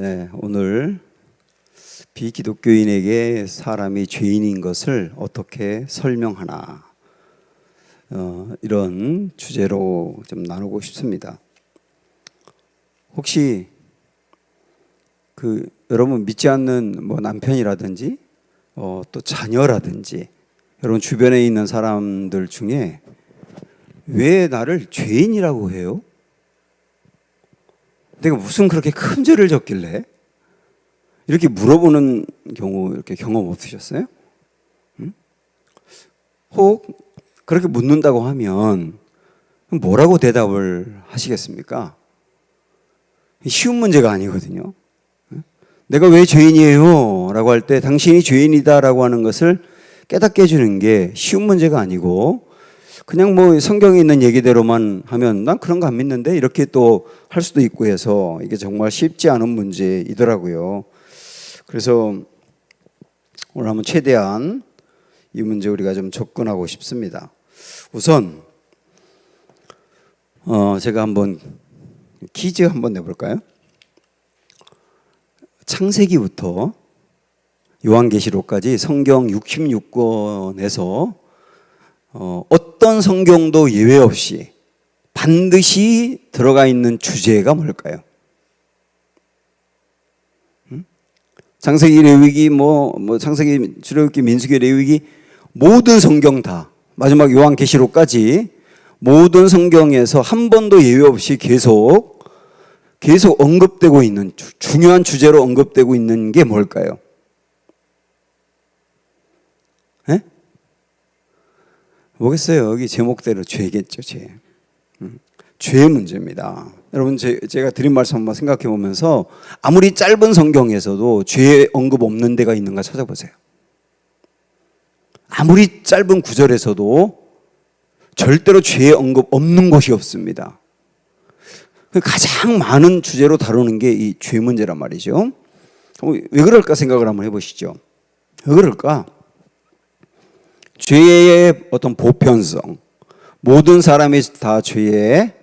네, 오늘 비기독교인에게 사람이 죄인인 것을 어떻게 설명하나 이런 주제로 좀 나누고 싶습니다. 혹시 여러분 믿지 않는 남편이라든지 또 자녀라든지 여러분 주변에 있는 사람들 중에 왜 나를 죄인이라고 해요? 내가 무슨 그렇게 큰 죄를 졌길래? 이렇게 물어보는 경우 이렇게 경험 없으셨어요? 혹 그렇게 묻는다고 하면 뭐라고 대답을 하시겠습니까? 쉬운 문제가 아니거든요. 내가 왜 죄인이에요? 라고 할 때 당신이 죄인이다 라고 하는 것을 깨닫게 해주는 게 쉬운 문제가 아니고 그냥 성경에 있는 얘기대로만 하면 난 그런 거 안 믿는데 이렇게 또 할 수도 있고 해서 이게 정말 쉽지 않은 문제이더라고요. 그래서 오늘 한번 최대한 이 문제 우리가 좀 접근하고 싶습니다. 우선 제가 한번 퀴즈 한번 내볼까요? 창세기부터 요한계시록까지 성경 66권에서 어떤 성경도 예외 없이 반드시 들어가 있는 주제가 뭘까요? 창세기, 레위기, 창세기, 출애굽기, 민수기, 레위기 모든 성경 다 마지막 요한계시록까지 모든 성경에서 한 번도 예외 없이 계속 언급되고 있는 중요한 주제로 언급되고 있는 게 뭘까요? 네? 뭐겠어요? 여기 제목대로 죄겠죠, 죄. 죄의 문제입니다. 여러분, 제가 드린 말씀 한번 생각해 보면서 아무리 짧은 성경에서도 죄 언급 없는 데가 있는가 찾아보세요. 아무리 짧은 구절에서도 절대로 죄 언급 없는 곳이 없습니다. 가장 많은 주제로 다루는 게 이 죄 문제란 말이죠. 왜 그럴까 생각을 한번 해보시죠. 왜 그럴까? 죄의 어떤 보편성, 모든 사람이 다 죄에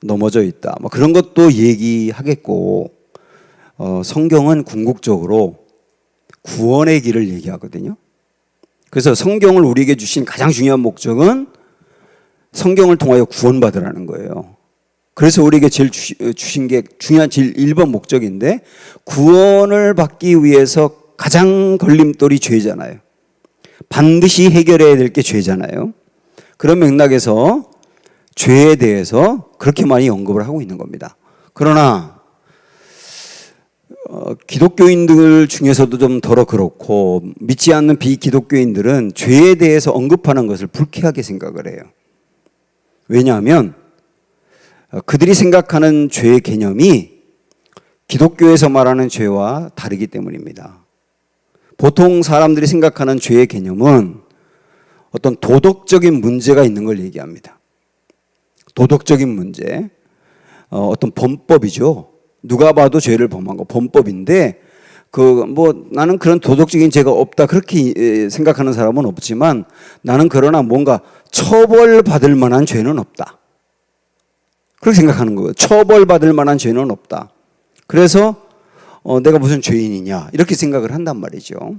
넘어져 있다. 그런 것도 얘기하겠고, 성경은 궁극적으로 구원의 길을 얘기하거든요. 그래서 성경을 우리에게 주신 가장 중요한 목적은 성경을 통하여 구원받으라는 거예요. 그래서 우리에게 제일 주신 게 중요한 제일 1번 목적인데 구원을 받기 위해서 가장 걸림돌이 죄잖아요. 반드시 해결해야 될 게 죄잖아요. 그런 맥락에서 죄에 대해서 그렇게 많이 언급을 하고 있는 겁니다. 그러나 기독교인들 중에서도 좀 덜어 그렇고 믿지 않는 비기독교인들은 죄에 대해서 언급하는 것을 불쾌하게 생각을 해요. 왜냐하면 그들이 생각하는 죄의 개념이 기독교에서 말하는 죄와 다르기 때문입니다. 보통 사람들이 생각하는 죄의 개념은 어떤 도덕적인 문제가 있는 걸 얘기합니다. 도덕적인 문제, 어떤 범법이죠. 누가 봐도 죄를 범한 거 범법인데 나는 그런 도덕적인 죄가 없다 그렇게 생각하는 사람은 없지만 나는 그러나 뭔가 처벌받을 만한 죄는 없다. 그렇게 생각하는 거예요. 처벌받을 만한 죄는 없다. 그래서 내가 무슨 죄인이냐 이렇게 생각을 한단 말이죠.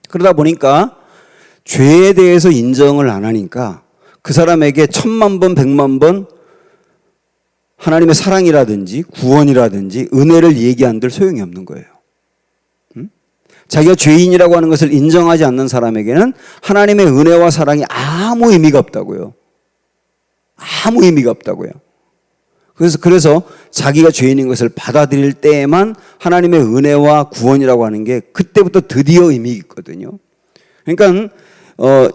그러다 보니까 죄에 대해서 인정을 안 하니까 그 사람에게 1000만 번, 100만 번 하나님의 사랑이라든지 구원이라든지 은혜를 얘기한들 소용이 없는 거예요. 자기가 죄인이라고 하는 것을 인정하지 않는 사람에게는 하나님의 은혜와 사랑이 아무 의미가 없다고요. 아무 의미가 없다고요. 그래서 자기가 죄인인 것을 받아들일 때에만 하나님의 은혜와 구원이라고 하는 게 그때부터 드디어 의미 있거든요. 그러니까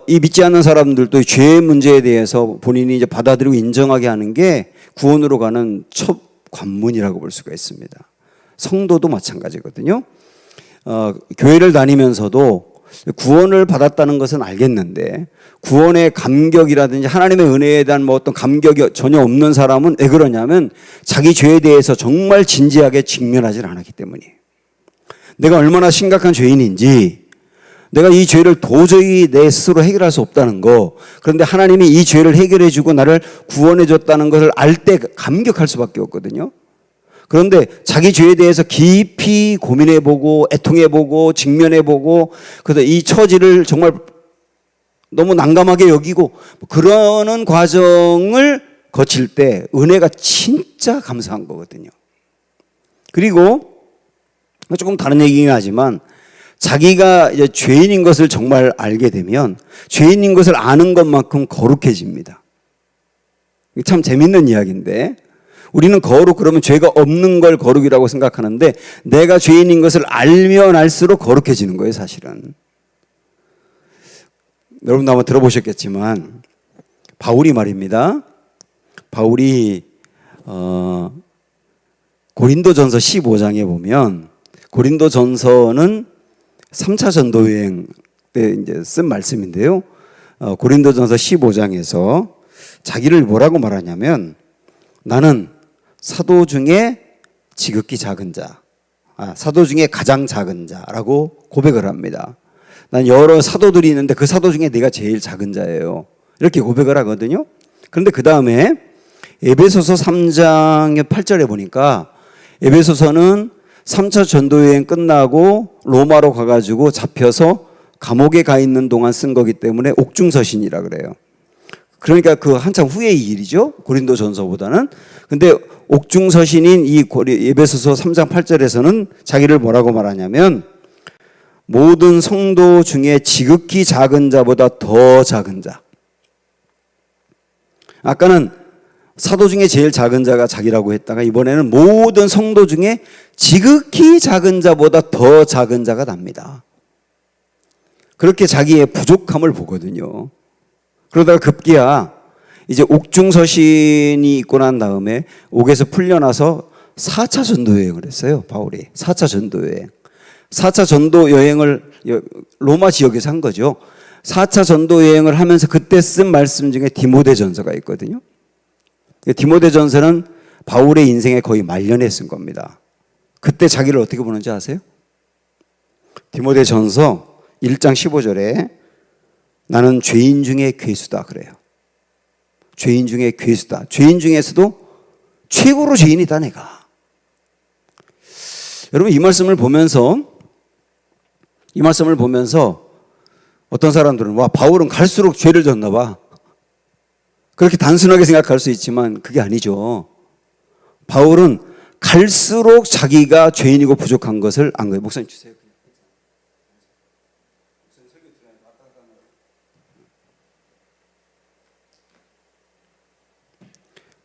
이 믿지 않는 사람들도 죄의 문제에 대해서 본인이 이제 받아들이고 인정하게 하는 게 구원으로 가는 첫 관문이라고 볼 수가 있습니다. 성도도 마찬가지거든요. 교회를 다니면서도 구원을 받았다는 것은 알겠는데 구원의 감격이라든지 하나님의 은혜에 대한 어떤 감격이 전혀 없는 사람은 왜 그러냐면 자기 죄에 대해서 정말 진지하게 직면하지 않았기 때문이에요. 내가 얼마나 심각한 죄인인지 내가 이 죄를 도저히 내 스스로 해결할 수 없다는 거, 그런데 하나님이 이 죄를 해결해 주고 나를 구원해 줬다는 것을 알 때 감격할 수밖에 없거든요. 그런데 자기 죄에 대해서 깊이 고민해보고 애통해보고 직면해보고 그래서 이 처지를 정말 너무 난감하게 여기고 그러는 과정을 거칠 때 은혜가 진짜 감사한 거거든요. 그리고 조금 다른 얘기긴 하지만 자기가 이제 죄인인 것을 정말 알게 되면 죄인인 것을 아는 것만큼 거룩해집니다. 참 재밌는 이야기인데 우리는 거룩 그러면 죄가 없는 걸 거룩이라고 생각하는데 내가 죄인인 것을 알면 알수록 거룩해지는 거예요, 사실은. 여러분도 아마 들어보셨겠지만 바울이 말입니다. 바울이 고린도전서 15장에 보면 고린도전서는 3차 전도 여행 때 이제 쓴 말씀인데요. 고린도전서 15장에서 자기를 뭐라고 말하냐면 나는 사도 중에 지극히 작은 자, 사도 중에 가장 작은 자라고 고백을 합니다. 난 여러 사도들이 있는데 그 사도 중에 내가 제일 작은 자예요. 이렇게 고백을 하거든요. 그런데 그 다음에 에베소서 3장 8절에 보니까 에베소서는 3차 전도여행 끝나고 로마로 가가지고 잡혀서 감옥에 가 있는 동안 쓴 거기 때문에 옥중서신이라 그래요. 그러니까 그 한참 후의 일이죠. 고린도전서보다는. 근데 옥중서신인 이 에베소서 3장 8절에서는 자기를 뭐라고 말하냐면 모든 성도 중에 지극히 작은 자보다 더 작은 자. 아까는 사도 중에 제일 작은 자가 자기라고 했다가 이번에는 모든 성도 중에 지극히 작은 자보다 더 작은 자가 납니다. 그렇게 자기의 부족함을 보거든요. 그러다가 급기야 이제 옥중서신이 있고 난 다음에 옥에서 풀려나서 4차 전도 여행을 했어요. 바울이 4차 전도 여행. 4차 전도 여행을 로마 지역에서 한 거죠. 4차 전도 여행을 하면서 그때 쓴 말씀 중에 디모데전서가 있거든요. 디모데전서는 바울의 인생의 거의 말년에 쓴 겁니다. 그때 자기를 어떻게 보는지 아세요? 디모데전서 1장 15절에 나는 죄인 중에 괴수다 그래요. 죄인 중에 괴수다. 죄인 중에서도 최고로 죄인이다 내가. 여러분 이 말씀을 보면서 어떤 사람들은 와 바울은 갈수록 죄를 졌나 봐. 그렇게 단순하게 생각할 수 있지만 그게 아니죠. 바울은 갈수록 자기가 죄인이고 부족한 것을 안 거예요. 목사님 주세요.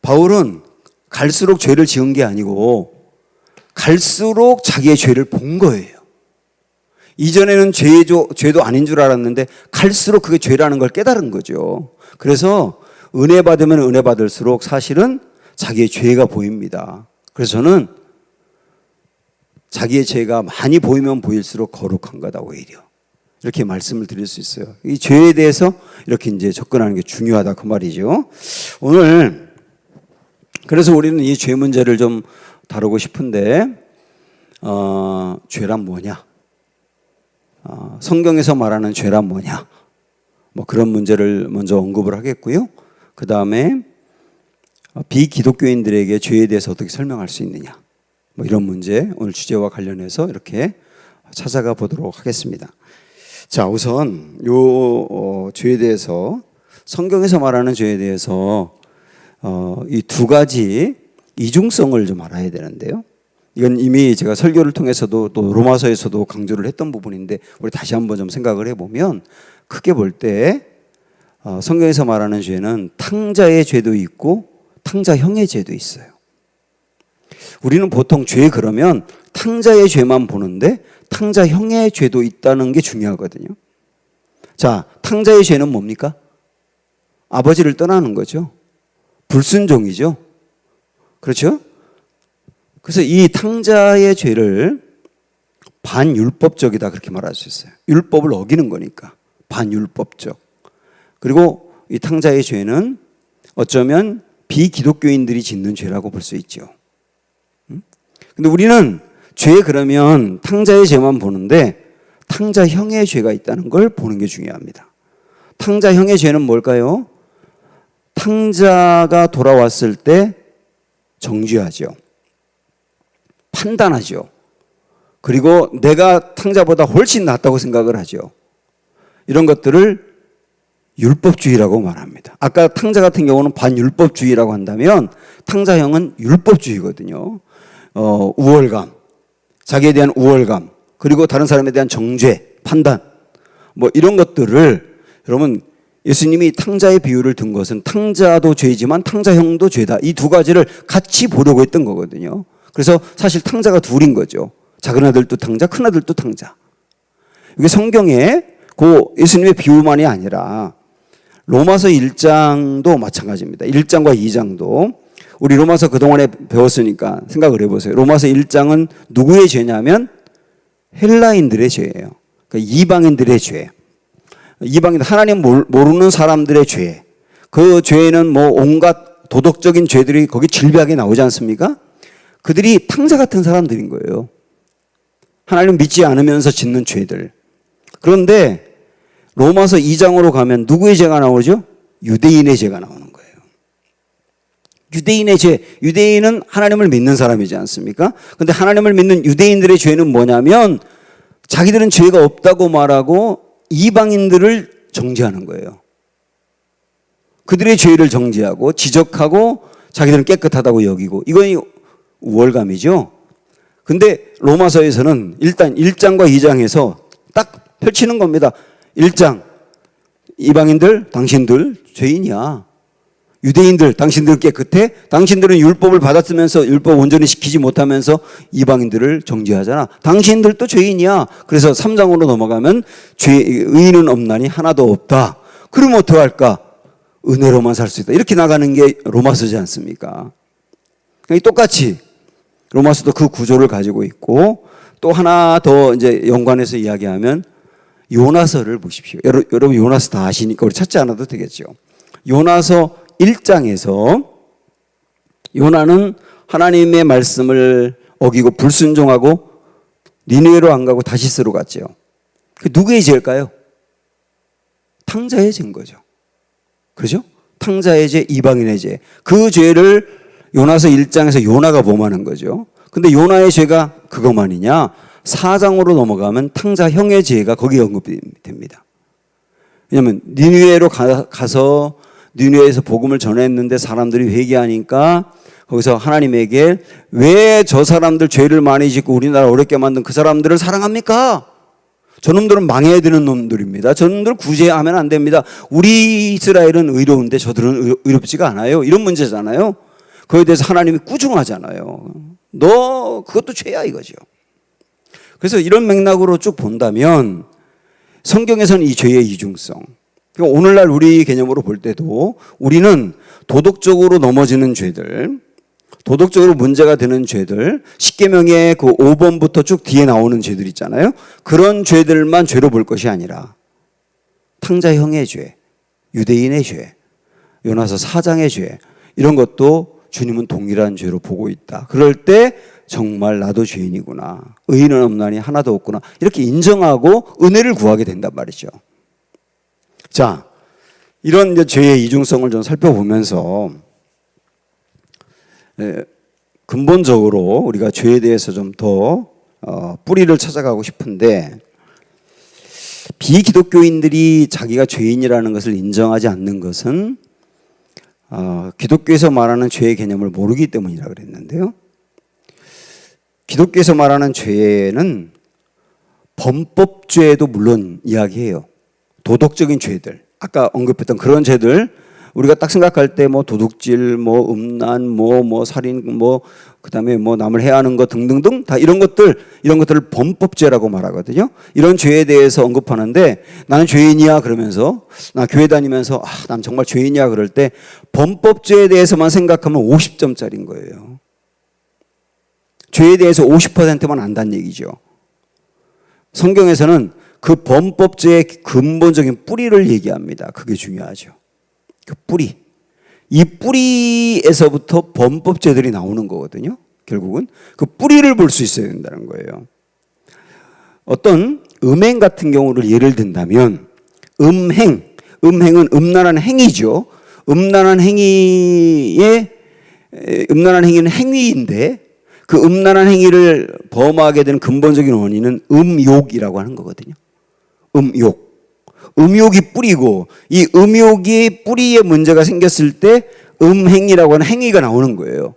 바울은 갈수록 죄를 지은 게 아니고 갈수록 자기의 죄를 본 거예요. 이전에는 죄도 아닌 줄 알았는데 갈수록 그게 죄라는 걸 깨달은 거죠. 그래서 은혜 받으면 은혜 받을수록 사실은 자기의 죄가 보입니다. 그래서 저는 자기의 죄가 많이 보이면 보일수록 거룩한 거다 오히려. 이렇게 말씀을 드릴 수 있어요. 이 죄에 대해서 이렇게 이제 접근하는 게 중요하다 그 말이죠. 오늘 그래서 우리는 이 죄 문제를 좀 다루고 싶은데 죄란 뭐냐? 성경에서 말하는 죄란 뭐냐? 뭐 그런 문제를 먼저 언급을 하겠고요. 그 다음에 비기독교인들에게 죄에 대해서 어떻게 설명할 수 있느냐? 뭐 이런 문제 오늘 주제와 관련해서 이렇게 찾아가 보도록 하겠습니다. 자, 우선 요 죄에 대해서 성경에서 말하는 죄에 대해서 이 두 가지 이중성을 좀 알아야 되는데요. 이건 이미 제가 설교를 통해서도 또 로마서에서도 강조를 했던 부분인데 우리 다시 한번 좀 생각을 해보면 크게 볼 때 성경에서 말하는 죄는 탕자의 죄도 있고 탕자형의 죄도 있어요. 우리는 보통 죄 그러면 탕자의 죄만 보는데 탕자형의 죄도 있다는 게 중요하거든요. 자, 탕자의 죄는 뭡니까? 아버지를 떠나는 거죠. 불순종이죠. 그렇죠? 그래서 이 탕자의 죄를 반율법적이다 그렇게 말할 수 있어요. 율법을 어기는 거니까 반율법적. 그리고 이 탕자의 죄는 어쩌면 비기독교인들이 짓는 죄라고 볼 수 있죠. 근데 우리는 죄 그러면 탕자의 죄만 보는데 탕자형의 죄가 있다는 걸 보는 게 중요합니다. 탕자형의 죄는 뭘까요? 탕자가 돌아왔을 때 정죄하죠. 판단하죠. 그리고 내가 탕자보다 훨씬 낫다고 생각을 하죠. 이런 것들을 율법주의라고 말합니다. 아까 탕자 같은 경우는 반율법주의라고 한다면 탕자형은 율법주의거든요. 우월감, 자기에 대한 우월감, 그리고 다른 사람에 대한 정죄, 판단, 뭐 이런 것들을 여러분 예수님이 탕자의 비유를 든 것은 탕자도 죄지만 탕자형도 죄다. 이 두 가지를 같이 보려고 했던 거거든요. 그래서 사실 탕자가 둘인 거죠. 작은 아들도 탕자, 큰 아들도 탕자. 이게 성경에 그 예수님의 비유만이 아니라 로마서 1장도 마찬가지입니다. 1장과 2장도 우리 로마서 그동안에 배웠으니까 생각을 해보세요. 로마서 1장은 누구의 죄냐면 헬라인들의 죄예요. 그러니까 이방인들의 죄. 이방인, 하나님 모르는 사람들의 죄. 그 죄는 뭐 온갖 도덕적인 죄들이 거기 질비하게 나오지 않습니까? 그들이 탕자 같은 사람들인 거예요. 하나님 믿지 않으면서 짓는 죄들. 그런데 로마서 2장으로 가면 누구의 죄가 나오죠? 유대인의 죄가 나오는 거예요. 유대인의 죄. 유대인은 하나님을 믿는 사람이지 않습니까? 그런데 하나님을 믿는 유대인들의 죄는 뭐냐면 자기들은 죄가 없다고 말하고 이방인들을 정죄하는 거예요. 그들의 죄를 정죄하고 지적하고 자기들은 깨끗하다고 여기고 이건 우월감이죠. 근데 로마서에서는 일단 1장과 2장에서 딱 펼치는 겁니다. 1장 이방인들 당신들 죄인이야. 유대인들 당신들 깨끗해? 당신들은 율법을 받았으면서 율법 온전히 지키지 못하면서 이방인들을 정죄하잖아. 당신들도 죄인이야. 그래서 3장으로 넘어가면 의인은 없나니 하나도 없다. 그럼 어떡할까? 은혜로만 살 수 있다. 이렇게 나가는 게 로마서지 않습니까? 똑같이 로마서도 그 구조를 가지고 있고 또 하나 더 이제 연관해서 이야기하면 요나서를 보십시오. 여러분 요나서 다 아시니까 우리 찾지 않아도 되겠죠. 요나서 1장에서 요나는 하나님의 말씀을 어기고 불순종하고 니느웨로 안 가고 다시스로 갔죠. 그 누구의 죄일까요? 탕자의 죄인 거죠. 그렇죠? 탕자의 죄, 이방인의 죄. 그 죄를 요나서 1장에서 요나가 범하는 거죠. 근데 요나의 죄가 그것만이냐? 4장으로 넘어가면 탕자형의 죄가 거기에 언급이 됩니다. 왜냐하면 니느웨로 가서 니느웨에서 복음을 전했는데 사람들이 회개하니까 거기서 하나님에게 왜 저 사람들 죄를 많이 짓고 우리나라 어렵게 만든 그 사람들을 사랑합니까? 저놈들은 망해야 되는 놈들입니다. 저놈들 구제하면 안 됩니다. 우리 이스라엘은 의로운데 저들은 의롭지가 않아요. 이런 문제잖아요. 그에 대해서 하나님이 꾸중하잖아요. 너 그것도 죄야 이거죠. 그래서 이런 맥락으로 쭉 본다면 성경에서는 이 죄의 이중성, 오늘날 우리 개념으로 볼 때도 우리는 도덕적으로 넘어지는 죄들, 도덕적으로 문제가 되는 죄들, 십계명의 그 5번부터 쭉 뒤에 나오는 죄들 있잖아요. 그런 죄들만 죄로 볼 것이 아니라 탕자형의 죄, 유대인의 죄, 요나서 4장의 죄, 이런 것도 주님은 동일한 죄로 보고 있다. 그럴 때 정말 나도 죄인이구나. 의인은 없나니 하나도 없구나. 이렇게 인정하고 은혜를 구하게 된단 말이죠. 자, 이런 이제 죄의 이중성을 좀 살펴보면서 근본적으로 우리가 죄에 대해서 좀 더 뿌리를 찾아가고 싶은데 비기독교인들이 자기가 죄인이라는 것을 인정하지 않는 것은 기독교에서 말하는 죄의 개념을 모르기 때문이라 그랬는데요. 기독교에서 말하는 죄는 범법죄도 물론 이야기해요. 도덕적인 죄들, 아까 언급했던 그런 죄들, 우리가 딱 생각할 때 뭐 도둑질, 뭐 음란, 뭐 살인, 뭐 그다음에 뭐 남을 해하는 것 등등등 다 이런 것들을 범법죄라고 말하거든요. 이런 죄에 대해서 언급하는데 나는 죄인이야 그러면서 나 교회 다니면서 난 정말 죄인이야 그럴 때 범법죄에 대해서만 생각하면 50점짜리인 거예요. 죄에 대해서 50%만 안다는 얘기죠. 성경에서는 그 범법죄의 근본적인 뿌리를 얘기합니다. 그게 중요하죠. 그 뿌리. 이 뿌리에서부터 범법죄들이 나오는 거거든요. 결국은 그 뿌리를 볼 수 있어야 된다는 거예요. 어떤 음행 같은 경우를 예를 든다면 음행은 음란한 행위죠. 음란한 행위는 행위인데 그 음란한 행위를 범하게 되는 근본적인 원인은 음욕이라고 하는 거거든요. 음욕. 음욕이 뿌리고 이 음욕이 뿌리에 문제가 생겼을 때 음행이라고 하는 행위가 나오는 거예요.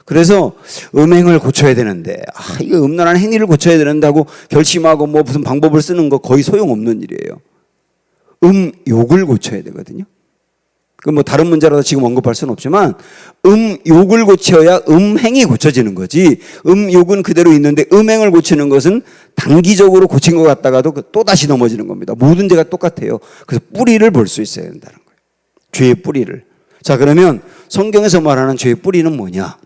그래서 음행을 고쳐야 되는데 이거 음란한 행위를 고쳐야 되는다고 결심하고 뭐 무슨 방법을 쓰는 거 거의 소용없는 일이에요. 음욕을 고쳐야 되거든요. 그 뭐 다른 문제라도 지금 언급할 수는 없지만 음욕을 고쳐야 음행이 고쳐지는 거지. 음욕은 그대로 있는데 음행을 고치는 것은 단기적으로 고친 것 같다가도 또 다시 넘어지는 겁니다. 모든 죄가 똑같아요. 그래서 뿌리를 볼 수 있어야 된다는 거예요. 죄의 뿌리를. 자, 그러면 성경에서 말하는 죄의 뿌리는 뭐냐?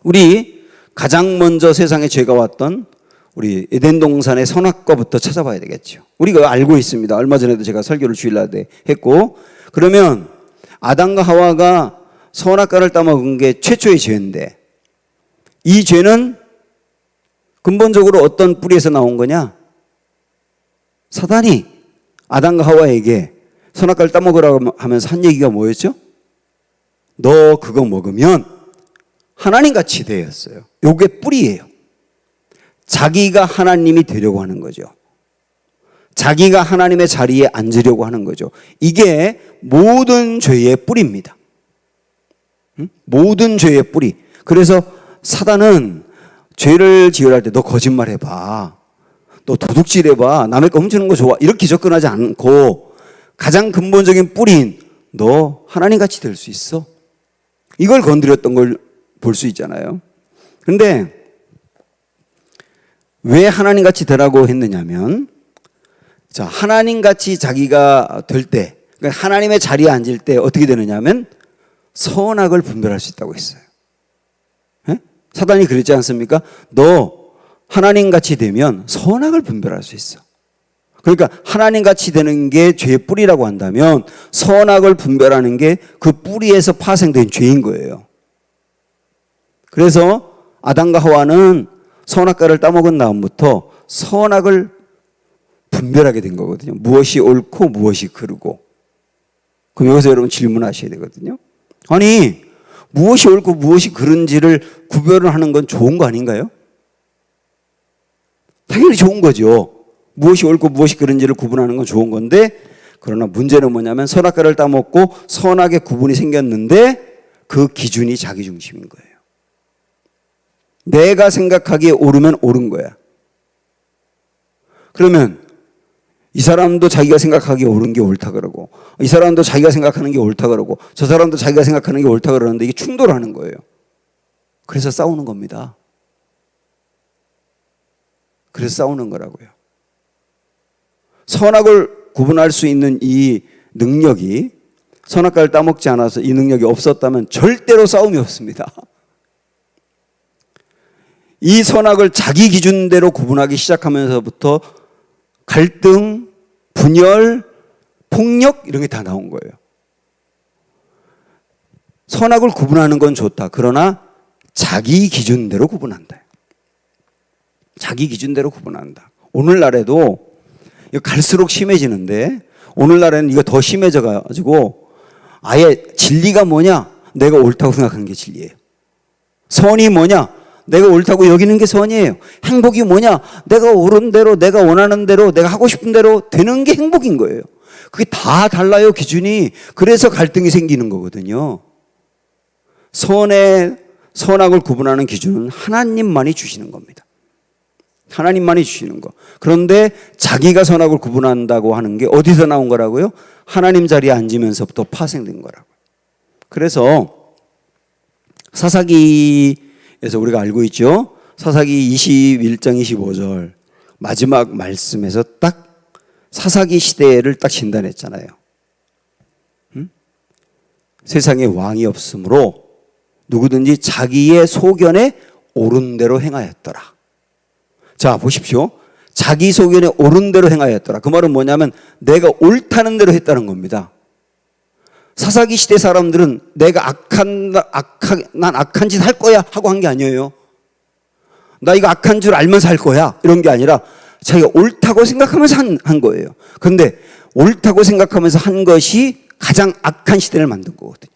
우리 가장 먼저 세상에 죄가 왔던 우리 에덴 동산의 선악과부터 찾아봐야 되겠죠. 우리가 알고 있습니다. 얼마 전에도 제가 설교를 주일날에 했고, 그러면 아담과 하와가 선악과를 따먹은 게 최초의 죄인데 이 죄는 근본적으로 어떤 뿌리에서 나온 거냐? 사단이 아담과 하와에게 선악과를 따먹으라고 하면서 한 얘기가 뭐였죠? 너 그거 먹으면 하나님같이 되었어요. 요게 뿌리예요. 자기가 하나님이 되려고 하는 거죠. 자기가 하나님의 자리에 앉으려고 하는 거죠. 이게 모든 죄의 뿌리입니다. 모든 죄의 뿌리. 그래서 사단은 죄를 지으려 할 때 너 거짓말 해봐. 너 도둑질 해봐. 남의 거 훔치는 거 좋아. 이렇게 접근하지 않고 가장 근본적인 뿌리인 너 하나님같이 될 수 있어. 이걸 건드렸던 걸 볼 수 있잖아요. 그런데 왜 하나님같이 되라고 했느냐면, 자, 하나님같이 자기가 될 때, 그러니까 하나님의 자리에 앉을 때 어떻게 되느냐 하면 선악을 분별할 수 있다고 했어요. 네? 사단이 그랬지 않습니까? 너 하나님같이 되면 선악을 분별할 수 있어. 그러니까 하나님같이 되는 게 죄의 뿌리라고 한다면 선악을 분별하는 게 그 뿌리에서 파생된 죄인 거예요. 그래서 아담과 하와는 선악과를 따먹은 다음부터 선악을 분별하게 된 거거든요. 무엇이 옳고 무엇이 그르고. 그럼 여기서 여러분 질문하셔야 되거든요. 아니, 무엇이 옳고 무엇이 그른지를 구별을 하는 건 좋은 거 아닌가요? 당연히 좋은 거죠. 무엇이 옳고 무엇이 그른지를 구분하는 건 좋은 건데, 그러나 문제는 뭐냐면 선악과를 따먹고 선악의 구분이 생겼는데 그 기준이 자기 중심인 거예요. 내가 생각하기에 옳으면 옳은 거야. 그러면 이 사람도 자기가 생각하기에 옳은 게 옳다 그러고, 이 사람도 자기가 생각하는 게 옳다 그러고, 저 사람도 자기가 생각하는 게 옳다 그러는데 이게 충돌하는 거예요. 그래서 싸우는 겁니다. 그래서 싸우는 거라고요. 선악을 구분할 수 있는 이 능력이, 선악과를 따먹지 않아서 이 능력이 없었다면 절대로 싸움이 없습니다. 이 선악을 자기 기준대로 구분하기 시작하면서부터 갈등, 분열, 폭력 이런 게 다 나온 거예요. 선악을 구분하는 건 좋다. 그러나 자기 기준대로 구분한다. 자기 기준대로 구분한다. 오늘날에도 갈수록 심해지는데, 오늘날에는 이거 더 심해져 가지고 아예 진리가 뭐냐? 내가 옳다고 생각하는 게 진리예요. 선이 뭐냐? 내가 옳다고 여기는 게 선이에요. 행복이 뭐냐? 내가 옳은 대로, 내가 원하는 대로, 내가 하고 싶은 대로 되는 게 행복인 거예요. 그게 다 달라요, 기준이. 그래서 갈등이 생기는 거거든요. 선악을 구분하는 기준은 하나님만이 주시는 겁니다. 하나님만이 주시는 거. 그런데 자기가 선악을 구분한다고 하는 게 어디서 나온 거라고요? 하나님 자리에 앉으면서부터 파생된 거라고요. 그래서 사사기에서 우리가 알고 있죠. 사사기 21장 25절 마지막 말씀에서 딱 사사기 시대를 딱 진단했잖아요. 세상에 왕이 없으므로 누구든지 자기의 소견에 옳은 대로 행하였더라. 자, 보십시오. 자기 소견에 옳은 대로 행하였더라. 그 말은 뭐냐면 내가 옳다는 대로 했다는 겁니다. 사사기 시대 사람들은 내가 난 악한 짓 할 거야 하고 한 게 아니에요. 나 이거 악한 줄 알면서 할 거야 이런 게 아니라 자기가 옳다고 생각하면서 한 거예요. 그런데 옳다고 생각하면서 한 것이 가장 악한 시대를 만든 거거든요.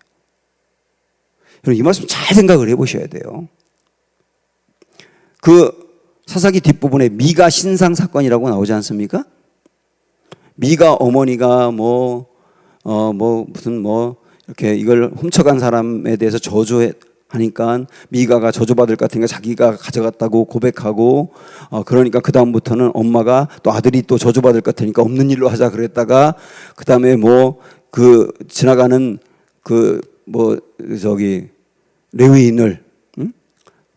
여러분, 이 말씀 잘 생각을 해보셔야 돼요. 그 사사기 뒷부분에 미가 신상 사건이라고 나오지 않습니까? 미가 어머니가 이렇게 이걸 훔쳐간 사람에 대해서 저주하니까 미가가 저주받을 것 같으니까 자기가 가져갔다고 고백하고, 그러니까 그다음부터는 엄마가 또 아들이 또 저주받을 것 같으니까 없는 일로 하자 그랬다가, 그다음에 지나가는 레위인을,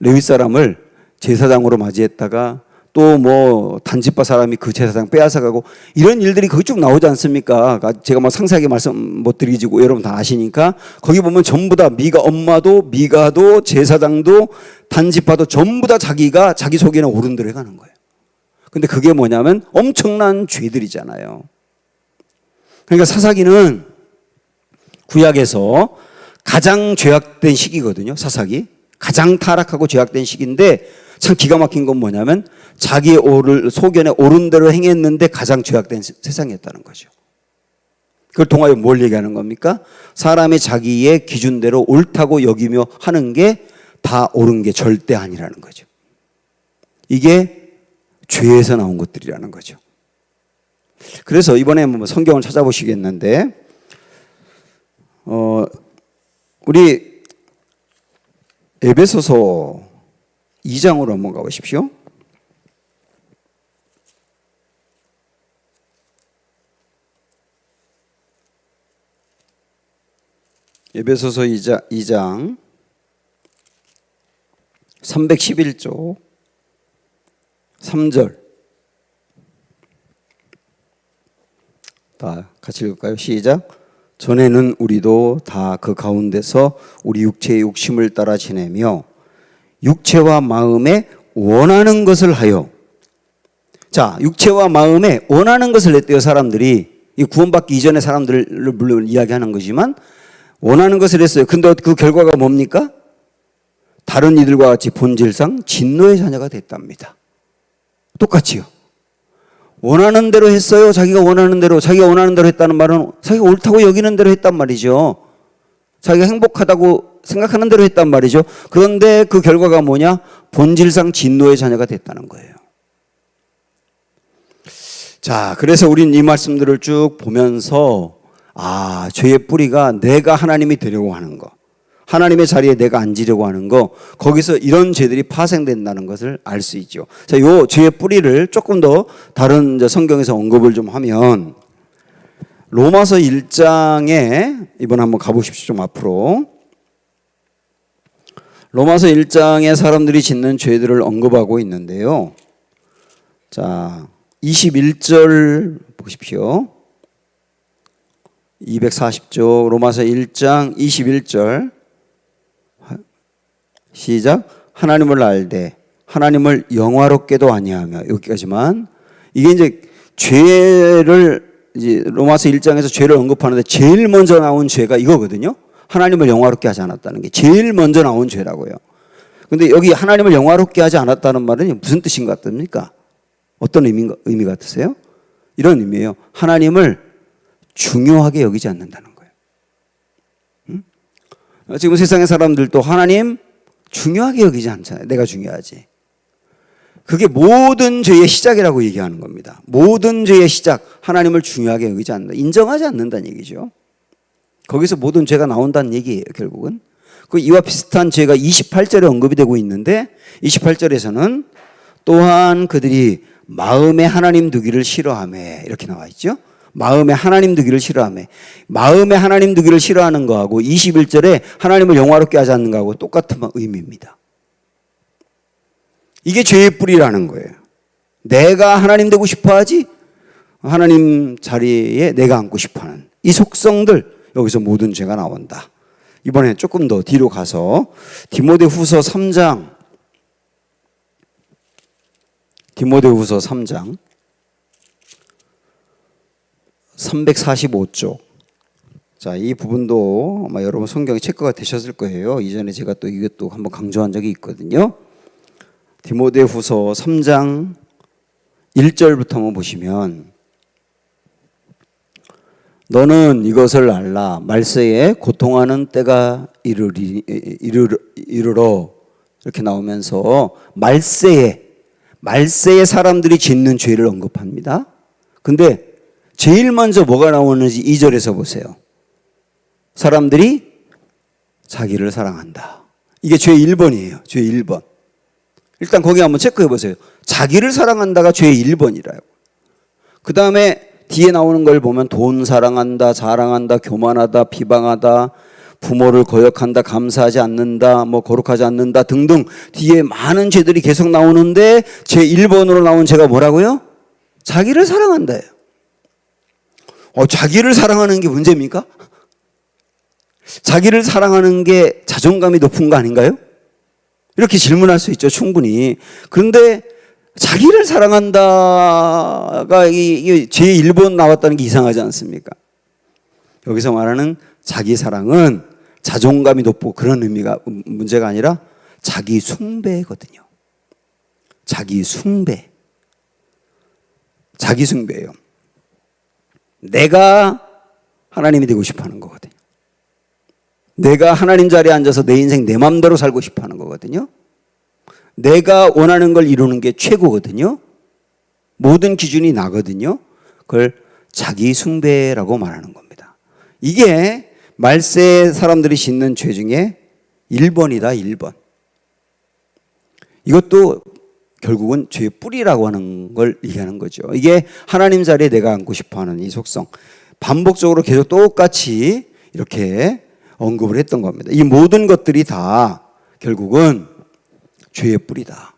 레위 사람을 제사장으로 맞이했다가 또 단지파 사람이 그 제사장 빼앗아가고, 이런 일들이 거기 쭉 나오지 않습니까? 제가 상세하게 말씀 못 드리지고 여러분 다 아시니까, 거기 보면 전부 다 미가 엄마도 미가도 제사장도 단지파도 전부 다 자기 속에는 옳은 대로 해가는 거예요. 근데 그게 뭐냐면 엄청난 죄들이잖아요. 그러니까 사사기는 구약에서 가장 죄악된 시기거든요. 사사기 가장 타락하고 죄악된 시기인데, 참 기가 막힌 건 뭐냐면 자기의 소견에 옳은 대로 행했는데 가장 죄악된 세상이었다는 거죠. 그걸 통하여 뭘 얘기하는 겁니까? 사람이 자기의 기준대로 옳다고 여기며 하는 게 다 옳은 게 절대 아니라는 거죠. 이게 죄에서 나온 것들이라는 거죠. 그래서 이번에 성경을 찾아보시겠는데, 우리 에베소서 2장으로 한번 가보십시오. 에베소서 2장 311조 3절 다 같이 읽을까요? 시작. 전에는 우리도 다 그 가운데서 우리 육체의 욕심을 따라 지내며 육체와 마음에 원하는 것을 하여. 자, 육체와 마음에 원하는 것을 했대요. 사람들이. 이 구원받기 이전의 사람들을 물론 이야기하는 거지만 원하는 것을 했어요. 근데 그 결과가 뭡니까? 다른 이들과 같이 본질상 진노의 자녀가 됐답니다. 똑같이요. 원하는 대로 했어요. 자기가 원하는 대로 했다는 말은 자기가 옳다고 여기는 대로 했단 말이죠. 자기가 행복하다고 생각하는 대로 했단 말이죠. 그런데 그 결과가 뭐냐? 본질상 진노의 자녀가 됐다는 거예요. 자, 그래서 우린 이 말씀들을 쭉 보면서 죄의 뿌리가 내가 하나님이 되려고 하는 거, 하나님의 자리에 내가 앉으려고 하는 거, 거기서 이런 죄들이 파생된다는 것을 알 수 있죠. 자, 요 죄의 뿌리를 조금 더 다른 성경에서 언급을 좀 하면, 로마서 1장에 이번에 한번 가보십시오. 좀 앞으로. 로마서 1장에 사람들이 짓는 죄들을 언급하고 있는데요. 자, 21절 보십시오. 240조 로마서 1장 21절 시작. 하나님을 알되 하나님을 영화롭게도 아니하며. 여기까지만. 이게 이제 로마서 1장에서 죄를 언급하는데 제일 먼저 나온 죄가 이거거든요. 하나님을 영화롭게 하지 않았다는 게 제일 먼저 나온 죄라고요. 근데 여기 하나님을 영화롭게 하지 않았다는 말은 무슨 뜻인 것 같습니까? 어떤 의미 같으세요? 이런 의미예요. 하나님을 중요하게 여기지 않는다는 거예요. 지금 세상의 사람들도 하나님 중요하게 여기지 않잖아요. 내가 중요하지. 그게 모든 죄의 시작이라고 얘기하는 겁니다. 모든 죄의 시작, 하나님을 중요하게 여기지 않는다. 인정하지 않는다는 얘기죠. 거기서 모든 죄가 나온다는 얘기예요, 결국은. 이와 비슷한 죄가 28절에 언급이 되고 있는데, 28절에서는 또한 그들이 마음에 하나님 두기를 싫어하며, 이렇게 나와 있죠. 마음에 하나님 두기를 싫어하며. 마음에 하나님 두기를 싫어하는 거하고 21절에 하나님을 영화롭게 하지 않는 거하고 똑같은 의미입니다. 이게 죄의 뿌리라는 거예요. 내가 하나님 되고 싶어 하지, 하나님 자리에 내가 앉고 싶어 하는 이 속성들, 여기서 모든 죄가 나온다. 이번에 조금 더 뒤로 가서 디모데후서 3장 345쪽. 자, 이 부분도 아마 여러분 성경에 체크가 되셨을 거예요. 이전에 제가 또 이것도 한번 강조한 적이 있거든요. 디모데후서 3장 1절부터 한번 보시면, 너는 이것을 알라. 말세에 고통하는 때가 이르러 이렇게 나오면서 말세에 사람들이 짓는 죄를 언급합니다. 근데 제일 먼저 뭐가 나오는지 2절에서 보세요. 사람들이 자기를 사랑한다. 이게 죄 1번이에요. 죄 1번. 일단 거기 한번 체크해 보세요. 자기를 사랑한다가 죄 1번이라고. 그 다음에 뒤에 나오는 걸 보면 돈 사랑한다, 자랑한다, 교만하다, 비방하다, 부모를 거역한다, 감사하지 않는다, 거룩하지 않는다 등등 뒤에 많은 죄들이 계속 나오는데 제 1번으로 나온 죄가 뭐라고요? 자기를 사랑한다예요. 자기를 사랑하는 게 문제입니까? 자기를 사랑하는 게 자존감이 높은 거 아닌가요? 이렇게 질문할 수 있죠, 충분히. 그런데 자기를 사랑한다가 이게 제 1번 나왔다는 게 이상하지 않습니까? 여기서 말하는 자기 사랑은 자존감이 높고 그런 의미가 문제가 아니라 자기 숭배거든요. 자기 숭배예요. 내가 하나님이 되고 싶어 하는 거거든요. 내가 하나님 자리에 앉아서 내 인생 내 맘대로 살고 싶어 하는 거거든요. 내가 원하는 걸 이루는 게 최고거든요. 모든 기준이 나거든요. 그걸 자기 숭배라고 말하는 겁니다. 이게 말세 사람들이 짓는 죄 중에 1번이다, 1번. 이것도 결국은 죄의 뿌리라고 하는 걸 얘기하는 거죠. 이게 하나님 자리에 내가 앉고 싶어 하는 이 속성. 반복적으로 계속 똑같이 이렇게 언급을 했던 겁니다. 이 모든 것들이 다 결국은 죄의 뿌리다.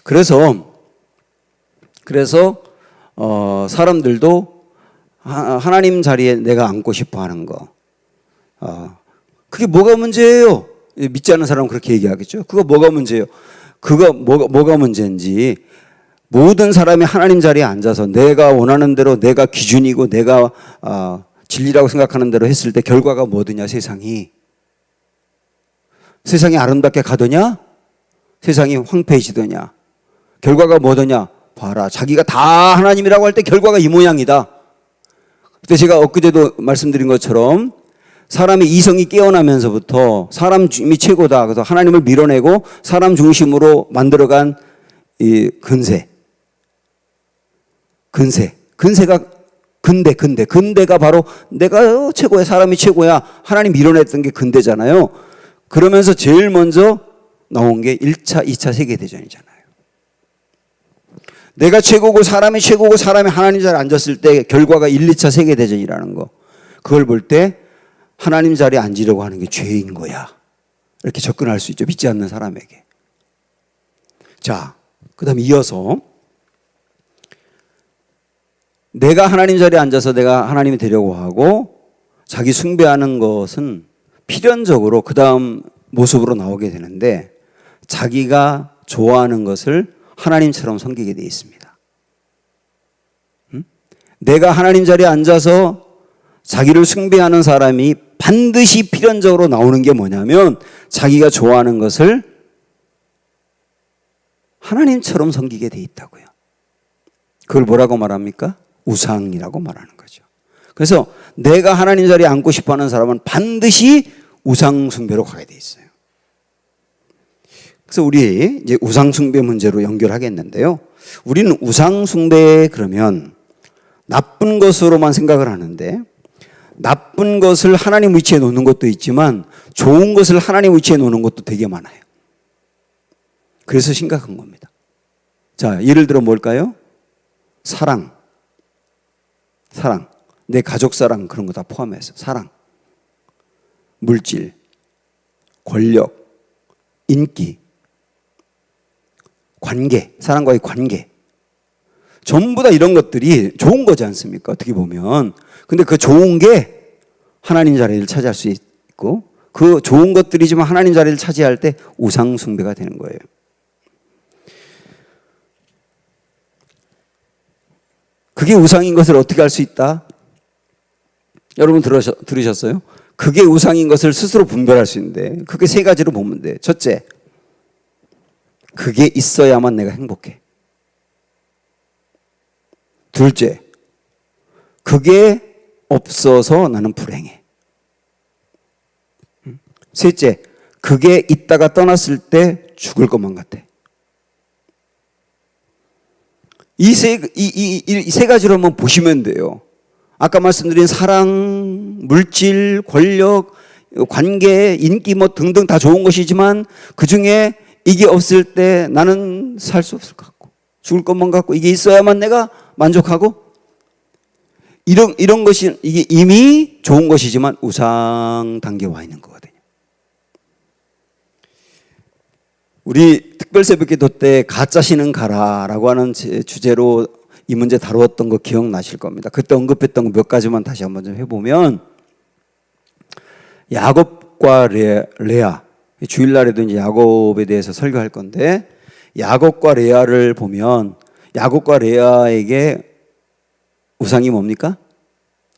그래서 사람들도 하나님 자리에 내가 앉고 싶어 하는 거. 그게 뭐가 문제예요? 믿지 않는 사람은 그렇게 얘기하겠죠. 그거 뭐가 문제예요? 그거 뭐가 문제인지 모든 사람이 하나님 자리에 앉아서 내가 원하는 대로 내가 기준이고 내가 진리라고 생각하는 대로 했을 때 결과가 뭐더냐, 세상이 아름답게 가더냐? 세상이 황폐해지더냐? 결과가 뭐더냐? 봐라, 자기가 다 하나님이라고 할 때 결과가 이 모양이다. 그때 제가 엊그제도 말씀드린 것처럼 사람의 이성이 깨어나면서부터 사람이 최고다. 그래서 하나님을 밀어내고 사람 중심으로 만들어간 이 근세가 근대가 바로 내가 최고야, 사람이 최고야, 하나님 밀어냈던 게 근대잖아요. 그러면서 제일 먼저 나온 게 1차, 2차 세계대전이잖아요. 내가 최고고 사람이 최고고 사람이 하나님 자리에 앉았을 때 결과가 1, 2차 세계대전이라는 거. 그걸 볼 때 하나님 자리에 앉으려고 하는 게 죄인 거야. 이렇게 접근할 수 있죠. 믿지 않는 사람에게. 자, 그 다음에 이어서 내가 하나님 자리에 앉아서 내가 하나님이 되려고 하고 자기 숭배하는 것은 필연적으로 그 다음 모습으로 나오게 되는데 자기가 좋아하는 것을 하나님처럼 섬기게 되어 있습니다. 내가 하나님 자리에 앉아서 자기를 숭배하는 사람이 반드시 필연적으로 나오는 게 뭐냐면 자기가 좋아하는 것을 하나님처럼 섬기게 돼 있다고요. 그걸 뭐라고 말합니까? 우상이라고 말하는 거죠. 그래서 내가 하나님 자리에 앉고 싶어하는 사람은 반드시 우상 숭배로 가게 돼 있어요. 그래서 우리 이제 우상 숭배 문제로 연결하겠는데요. 우리는 우상 숭배 그러면 나쁜 것으로만 생각을 하는데 나쁜 것을 하나님 위치에 놓는 것도 있지만 좋은 것을 하나님 위치에 놓는 것도 되게 많아요. 그래서 심각한 겁니다. 자, 예를 들어 뭘까요? 사랑, 내 가족 사랑 그런 거 다 포함해서 사랑, 물질, 권력, 인기, 관계, 사람과의 관계 전부 다 이런 것들이 좋은 거지 않습니까? 어떻게 보면. 근데 그 좋은 게 하나님 자리를 차지할 수 있고 그 좋은 것들이지만 하나님 자리를 차지할 때 우상 숭배가 되는 거예요. 그게 우상인 것을 어떻게 알 수 있다? 여러분 들으셨어요? 그게 우상인 것을 스스로 분별할 수 있는데 그게 세 가지로 보면 돼. 첫째, 그게 있어야만 내가 행복해. 둘째, 그게 없어서 나는 불행해. 셋째, 그게 있다가 떠났을 때 죽을 것만 같아. 이 세 가지로 한번 보시면 돼요. 아까 말씀드린 사랑, 물질, 권력, 관계, 인기 뭐 등등 다 좋은 것이지만 그 중에 이게 없을 때 나는 살 수 없을 것 같고 죽을 것만 같고 이게 있어야만 내가 만족하고 이런 것이 이게 이미 좋은 것이지만 우상 단계에 와 있는 거거든요. 우리 특별 새벽기도 때 가짜 신은 가라라고 하는 주제로 이 문제 다루었던 거 기억나실 겁니다. 그때 언급했던 거 몇 가지만 다시 한번 좀 해보면 야곱과 레아 주일날에도 이제 야곱에 대해서 설교할 건데 야곱과 레아를 보면 야곱과 레아에게 우상이 뭡니까?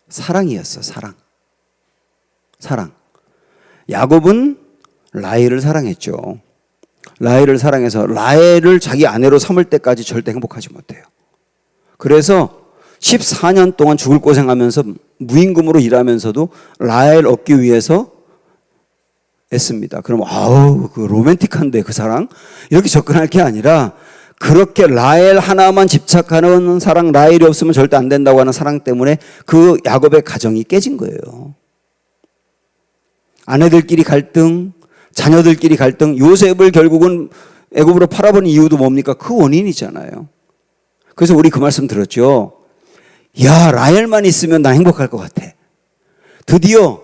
사랑이었어. 사랑. 야곱은 라헬을 사랑했죠. 라헬을 사랑해서 라헬을 자기 아내로 삼을 때까지 절대 행복하지 못해요. 그래서 14년 동안 죽을 고생하면서 무임금으로 일하면서도 라헬 얻기 위해서 애씁니다. 그럼 그 로맨틱한데 그 사랑? 이렇게 접근할 게 아니라 그렇게 라헬 하나만 집착하는 사랑, 라헬이 없으면 절대 안 된다고 하는 사랑 때문에 그 야곱의 가정이 깨진 거예요. 아내들끼리 갈등, 자녀들끼리 갈등, 요셉을 결국은 애굽으로 팔아버린 이유도 뭡니까? 그 원인이잖아요. 그래서 우리 그 말씀 들었죠. 야, 라헬만 있으면 난 행복할 것 같아. 드디어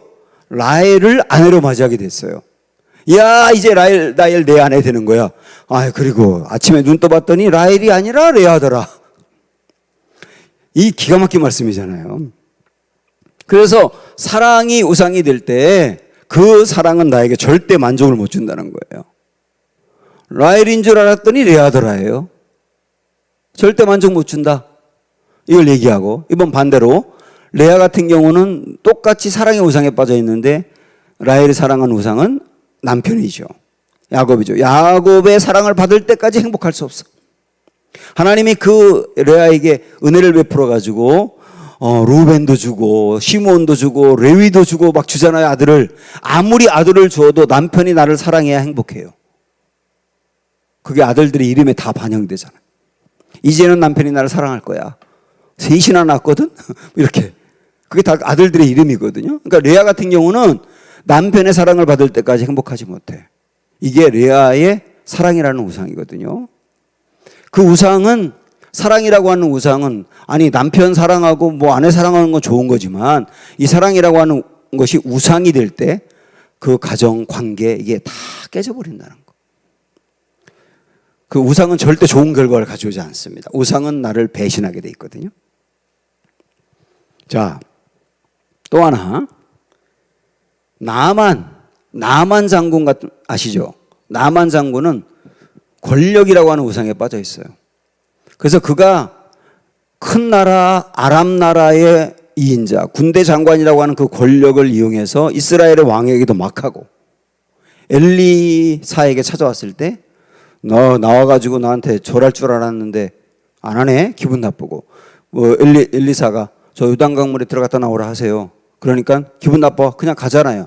라헬을 아내로 맞이하게 됐어요. 야, 이제 라헬 내 아내 되는 거야. 그리고 아침에 눈 떠봤더니 라헬이 아니라 레아더라. 이 기가 막힌 말씀이잖아요. 그래서 사랑이 우상이 될 때 그 사랑은 나에게 절대 만족을 못 준다는 거예요. 라헬인 줄 알았더니 레아더라예요. 절대 만족 못 준다. 이걸 얘기하고 이번 반대로 레아 같은 경우는 똑같이 사랑의 우상에 빠져 있는데 라헬이 사랑한 우상은 남편이죠. 야곱이죠. 야곱의 사랑을 받을 때까지 행복할 수 없어. 하나님이 그 레아에게 은혜를 베풀어 가지고 루벤도 주고 시므온도 주고 레위도 주고 막 주잖아요. 아들을. 아무리 아들을 주어도 남편이 나를 사랑해야 행복해요. 그게 아들들의 이름에 다 반영되잖아요. 이제는 남편이 나를 사랑할 거야. 셋이나 낳았거든? 이렇게. 그게 다 아들들의 이름이거든요. 그러니까 레아 같은 경우는 남편의 사랑을 받을 때까지 행복하지 못해. 이게 레아의 사랑이라는 우상이거든요. 그 우상은 사랑이라고 하는 우상은 아니 남편 사랑하고 뭐 아내 사랑하는 건 좋은 거지만 이 사랑이라고 하는 것이 우상이 될 때 그 가정 관계 이게 다 깨져버린다는 거. 그 우상은 절대 좋은 결과를 가져오지 않습니다. 우상은 나를 배신하게 돼 있거든요. 자, 또 하나. 나만 장군 아시죠? 나만 장군은 권력이라고 하는 우상에 빠져 있어요. 그래서 그가 큰 나라 아람 나라의 2인자 군대 장관이라고 하는 그 권력을 이용해서 이스라엘의 왕에게도 막하고 엘리사에게 찾아왔을 때 너 나와가지고 나한테 절할 줄 알았는데 안 하네? 기분 나쁘고 엘리사가 저 요단강물에 들어갔다 나오라 하세요. 그러니까 기분 나빠. 그냥 가잖아요.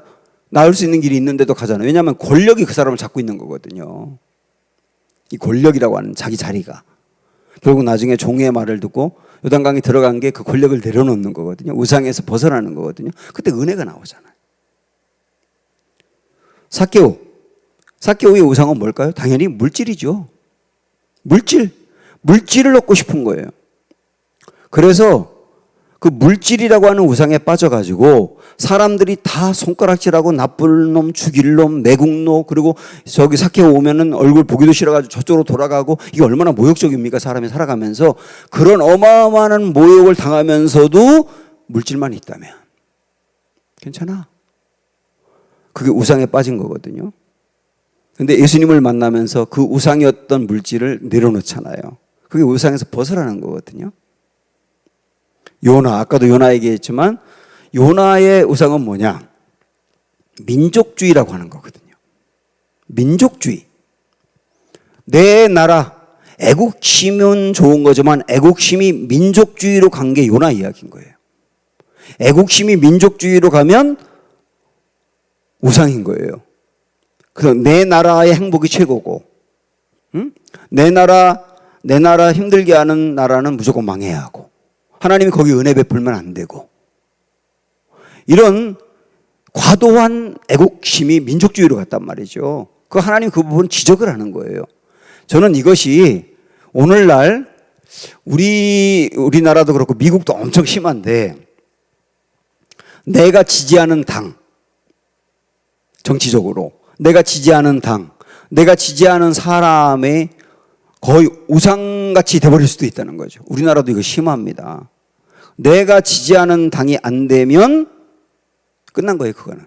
나올 수 있는 길이 있는데도 가잖아요. 왜냐하면 권력이 그 사람을 잡고 있는 거거든요. 이 권력이라고 하는 자기 자리가. 결국 나중에 종의 말을 듣고 요단강에 들어간 게 그 권력을 내려놓는 거거든요. 우상에서 벗어나는 거거든요. 그때 은혜가 나오잖아요. 삭개오의 우상은 뭘까요? 당연히 물질이죠. 물질을 얻고 싶은 거예요. 그래서 그 물질이라고 하는 우상에 빠져가지고 사람들이 다 손가락질하고 나쁜 놈, 죽일 놈, 매국노 그리고 저기 삭개오 오면은 얼굴 보기도 싫어가지고 저쪽으로 돌아가고 이게 얼마나 모욕적입니까? 사람이 살아가면서 그런 어마어마한 모욕을 당하면서도 물질만 있다면 괜찮아. 그게 우상에 빠진 거거든요. 근데 예수님을 만나면서 그 우상이었던 물질을 내려놓잖아요. 그게 우상에서 벗어나는 거거든요. 요나, 아까도 요나 얘기했지만 요나의 우상은 뭐냐? 민족주의라고 하는 거거든요. 민족주의. 내 나라, 애국심은 좋은 거지만 애국심이 민족주의로 간 게 요나 이야기인 거예요. 애국심이 민족주의로 가면 우상인 거예요. 그래서 내 나라의 행복이 최고고, 응? 내 나라 힘들게 하는 나라는 무조건 망해야 하고, 하나님이 거기 은혜 베풀면 안 되고, 이런 과도한 애국심이 민족주의로 갔단 말이죠. 하나님 그 부분 지적을 하는 거예요. 저는 이것이 오늘날 우리나라도 그렇고 미국도 엄청 심한데, 내가 지지하는 당, 정치적으로 내가 지지하는 당, 내가 지지하는 사람의 거의 우상같이 돼버릴 수도 있다는 거죠. 우리나라도 이거 심합니다. 내가 지지하는 당이 안 되면 끝난 거예요, 그거는.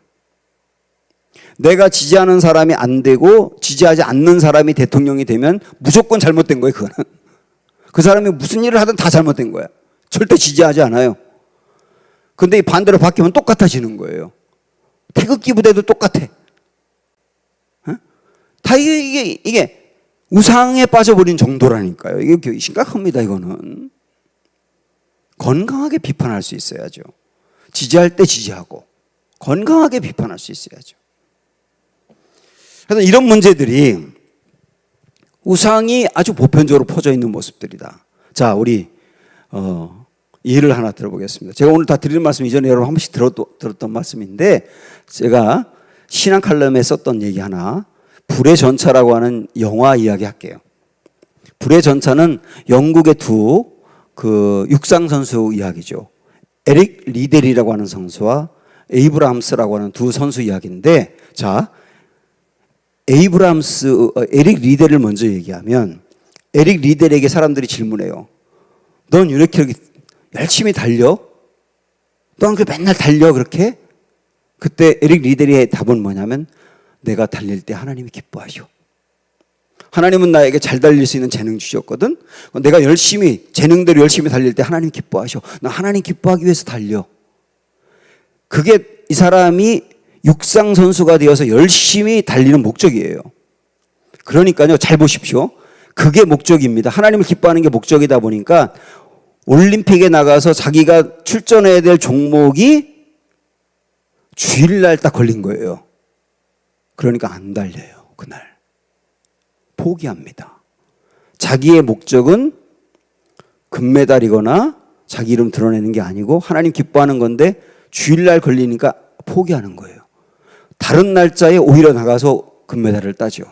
내가 지지하는 사람이 안 되고 지지하지 않는 사람이 대통령이 되면 무조건 잘못된 거예요, 그거는. 그 사람이 무슨 일을 하든 다 잘못된 거야. 절대 지지하지 않아요. 근데 이 반대로 바뀌면 똑같아지는 거예요. 태극기 부대도 똑같아. 다 이게 우상에 빠져버린 정도라니까요. 이게 심각합니다, 이거는. 건강하게 비판할 수 있어야죠. 지지할 때 지지하고 건강하게 비판할 수 있어야죠. 그래서 이런 문제들이 우상이 아주 보편적으로 퍼져 있는 모습들이다. 자, 우리 예를 하나 들어보겠습니다. 제가 오늘 다 드리는 말씀 이전에 여러분 한 번씩 들었던 말씀인데, 제가 신앙 칼럼에 썼던 얘기 하나, 불의 전차라고 하는 영화 이야기 할게요. 불의 전차는 영국의 두 육상 선수 이야기죠. 에릭 리델이라고 하는 선수와 에이브람스라고 하는 두 선수 이야기인데, 자, 에릭 리델을 먼저 얘기하면, 에릭 리델에게 사람들이 질문해요. 넌 이렇게 열심히 달려? 넌 그 맨날 달려 그렇게? 그때 에릭 리델의 답은 뭐냐면, 내가 달릴 때 하나님이 기뻐하셔. 하나님은 나에게 잘 달릴 수 있는 재능 주셨거든. 내가 재능대로 열심히 달릴 때 하나님 기뻐하셔. 나 하나님 기뻐하기 위해서 달려. 그게 이 사람이 육상 선수가 되어서 열심히 달리는 목적이에요. 그러니까요, 잘 보십시오. 그게 목적입니다. 하나님을 기뻐하는 게 목적이다 보니까 올림픽에 나가서 자기가 출전해야 될 종목이 주일날 딱 걸린 거예요. 그러니까 안 달려요, 그날. 포기합니다. 자기의 목적은 금메달이거나 자기 이름 드러내는 게 아니고 하나님 기뻐하는 건데 주일날 걸리니까 포기하는 거예요. 다른 날짜에 오히려 나가서 금메달을 따죠.